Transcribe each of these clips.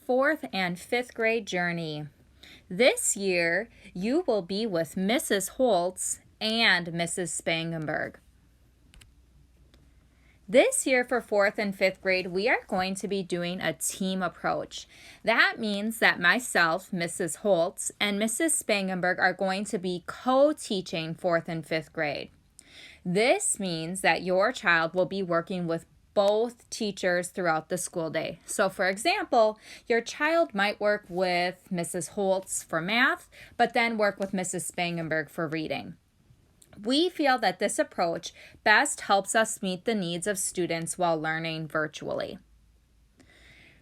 4th and 5th grade journey. This year, you will be with Mrs. Holtz and Mrs. Spangenberg. This year for 4th and 5th grade, we are going to be doing a team approach. That means that myself, Mrs. Holtz, and Mrs. Spangenberg are going to be co-teaching 4th and 5th grade. This means that your child will be working with both teachers throughout the school day. So for example, your child might work with Mrs. Holtz for math, but then work with Mrs. Spangenberg for reading. We feel that this approach best helps us meet the needs of students while learning virtually.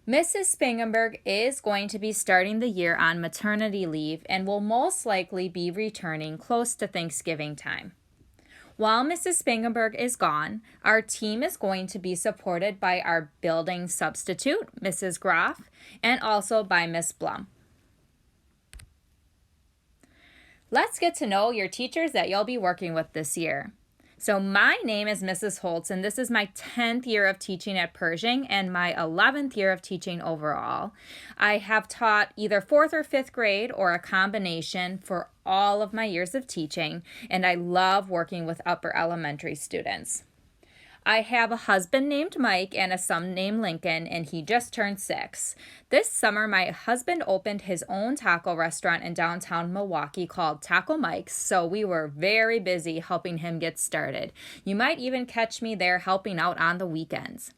Mrs. Spangenberg is going to be starting the year on maternity leave and will most likely be returning close to Thanksgiving time. While Mrs. Spangenberg is gone, our team is going to be supported by our building substitute, Mrs. Groff, and also by Miss Blum. Let's get to know your teachers that you'll be working with this year. So my name is Mrs. Holtz, and this is my 10th year of teaching at Pershing and my 11th year of teaching overall. I have taught either 4th or 5th grade or a combination for all of my years of teaching, and I love working with upper elementary students. I have a husband named Mike and a son named Lincoln, and he just turned 6. This summer, my husband opened his own taco restaurant in downtown Milwaukee called Taco Mike's, so we were very busy helping him get started. You might even catch me there helping out on the weekends.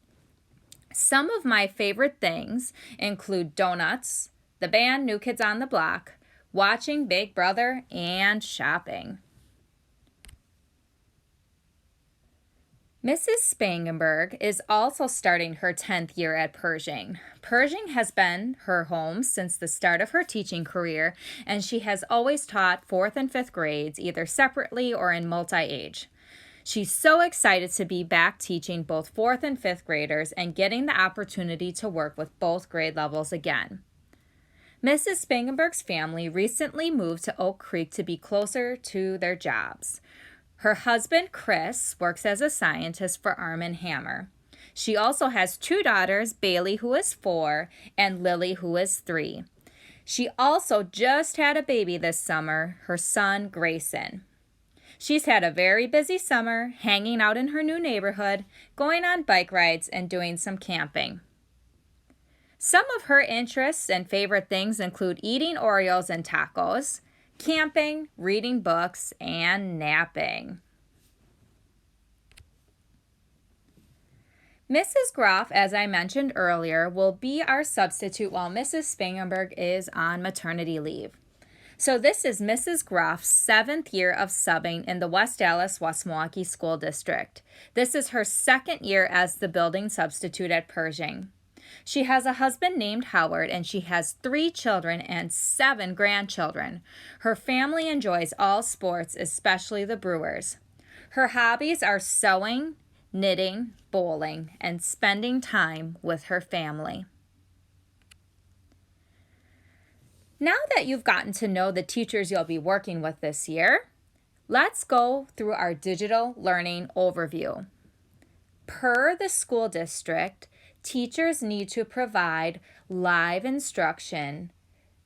Some of my favorite things include donuts, the band New Kids on the Block, watching Big Brother, and shopping. Mrs. Spangenberg is also starting her 10th year at Pershing. Pershing has been her home since the start of her teaching career, and she has always taught 4th and 5th grades, either separately or in multi-age. She's so excited to be back teaching both 4th and 5th graders and getting the opportunity to work with both grade levels again. Mrs. Spangenberg's family recently moved to Oak Creek to be closer to their jobs. Her husband, Chris, works as a scientist for Arm & Hammer. She also has 2 daughters, Bailey, who is 4, and Lily, who is 3. She also just had a baby this summer, her son, Grayson. She's had a very busy summer, hanging out in her new neighborhood, going on bike rides, and doing some camping. Some of her interests and favorite things include eating Oreos and tacos, camping, reading books, and napping. Mrs. Groff, as I mentioned earlier, will be our substitute while Mrs. Spangenberg is on maternity leave. So this is Mrs. Groff's 7th year of subbing in the West Allis, West Milwaukee School District. This is her 2nd year as the building substitute at Pershing. She has a husband named Howard, and she has 3 children and 7 grandchildren. Her family enjoys all sports, especially the Brewers. Her hobbies are sewing, knitting, bowling, and spending time with her family. Now that you've gotten to know the teachers you'll be working with this year, let's go through our digital learning overview. Per the school district, teachers need to provide live instruction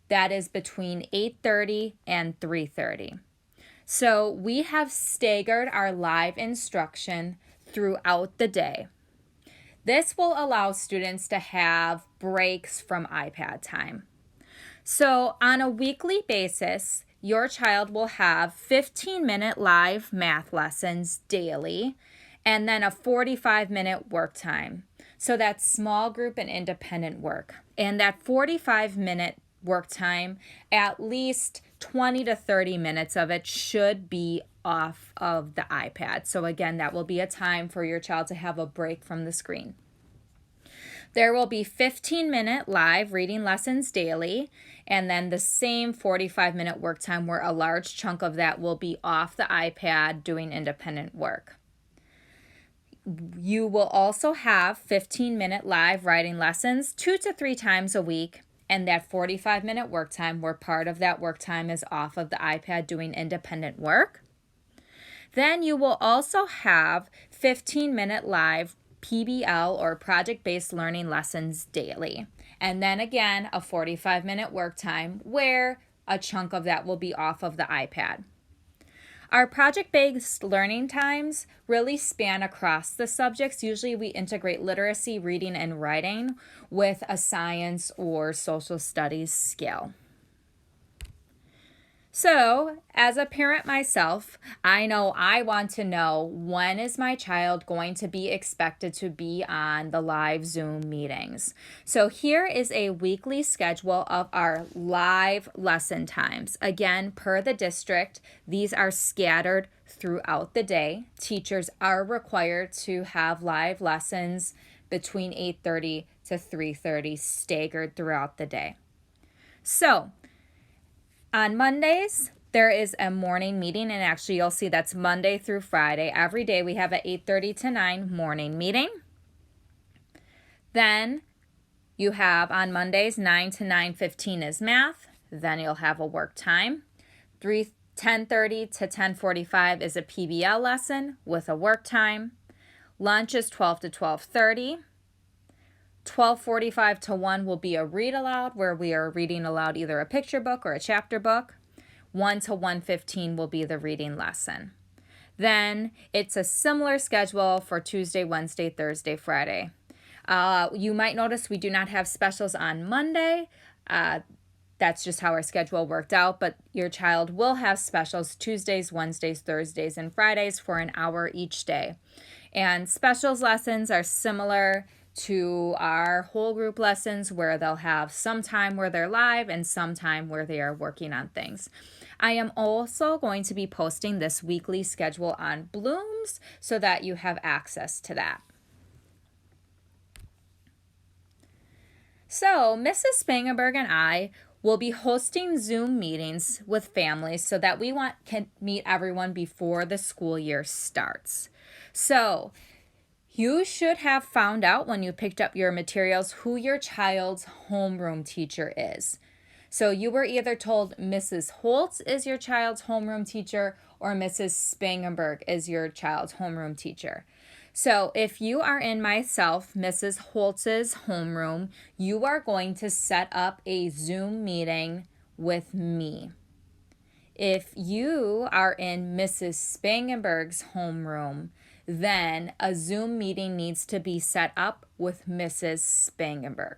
that is between 8:30 and 3:30. So we have staggered our live instruction throughout the day. This will allow students to have breaks from iPad time. So on a weekly basis, your child will have 15-minute live math lessons daily and then a 45-minute work time. So that's small group and independent work. And that 45-minute work time, at least 20 to 30 minutes of it should be off of the iPad. So again, that will be a time for your child to have a break from the screen. There will be 15-minute live reading lessons daily, and then the same 45-minute work time where a large chunk of that will be off the iPad doing independent work. You will also have 15-minute live writing lessons 2 to 3 times a week, and that 45-minute work time where part of that work time is off of the iPad doing independent work. Then you will also have 15-minute live PBL or project-based learning lessons daily. and then again a 45-minute work time where a chunk of that will be off of the iPad. Our project-based learning times really span across the subjects. Usually we integrate literacy, reading, and writing with a science or social studies skill. So, as a parent myself, I know I want to know, when is my child going to be expected to be on the live Zoom meetings? So here is a weekly schedule of our live lesson times. Again, per the district, these are scattered throughout the day. Teachers are required to have live lessons between 8:30 to 3:30, staggered throughout the day. So, on Mondays, there is a morning meeting, and actually you'll see that's Monday through Friday. Every day we have an 8:30 to 9 morning meeting. Then you have on Mondays 9 to 9:15 is math. Then you'll have a work time. 10:30 to 10:45 is a PBL lesson with a work time. Lunch is 12 to 12:30. 12:45 to 1 will be a read aloud, where we are reading aloud either a picture book or a chapter book. 1 to 1:15 will be the reading lesson. Then it's a similar schedule for Tuesday, Wednesday, Thursday, Friday. You might notice we do not have specials on Monday. That's just how our schedule worked out, but your child will have specials Tuesdays, Wednesdays, Thursdays, and Fridays for an hour each day. And specials lessons are similar to our whole group lessons, where they'll have some time where they're live and some time where they are working on things. I am also going to be posting this weekly schedule on Blooms so that you have access to that. So Mrs. Spangenberg and I will be hosting Zoom meetings with families so that we can meet everyone before the school year starts. So you should have found out when you picked up your materials who your child's homeroom teacher is. So you were either told Mrs. Holtz is your child's homeroom teacher or Mrs. Spangenberg is your child's homeroom teacher. So if you are in myself, Mrs. Holtz's homeroom, you are going to set up a Zoom meeting with me. If you are in Mrs. Spangenberg's homeroom, then a Zoom meeting needs to be set up with Mrs. Spangenberg.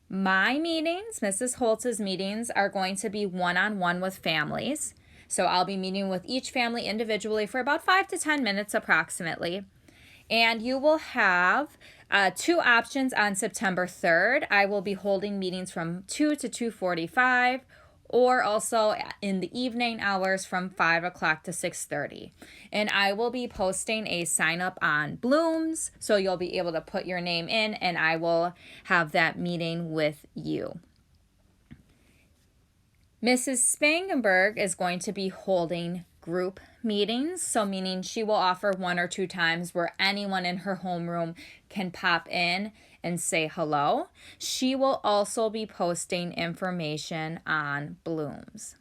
My meetings, Mrs. Holtz's meetings, are going to be one-on-one with families. So I'll be meeting with each family individually for about 5 to 10 minutes approximately. And you will have 2 options on September 3rd. I will be holding meetings from 2 to 2:45, or also in the evening hours from 5 o'clock to 6:30. And I will be posting a sign up on Blooms, so you'll be able to put your name in, and I will have that meeting with you. Mrs. Spangenberg is going to be holding group meetings, so meaning she will offer 1 or 2 times where anyone in her homeroom can pop in and say hello. She will also be posting information on Blooms.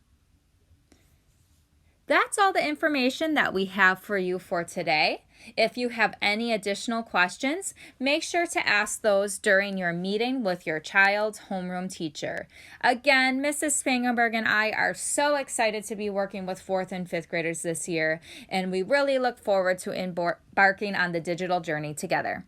That's all the information that we have for you for today. If you have any additional questions, make sure to ask those during your meeting with your child's homeroom teacher. Again, Mrs. Spangenberg and I are so excited to be working with 4th and 5th graders this year, and we really look forward to embarking on the digital journey together.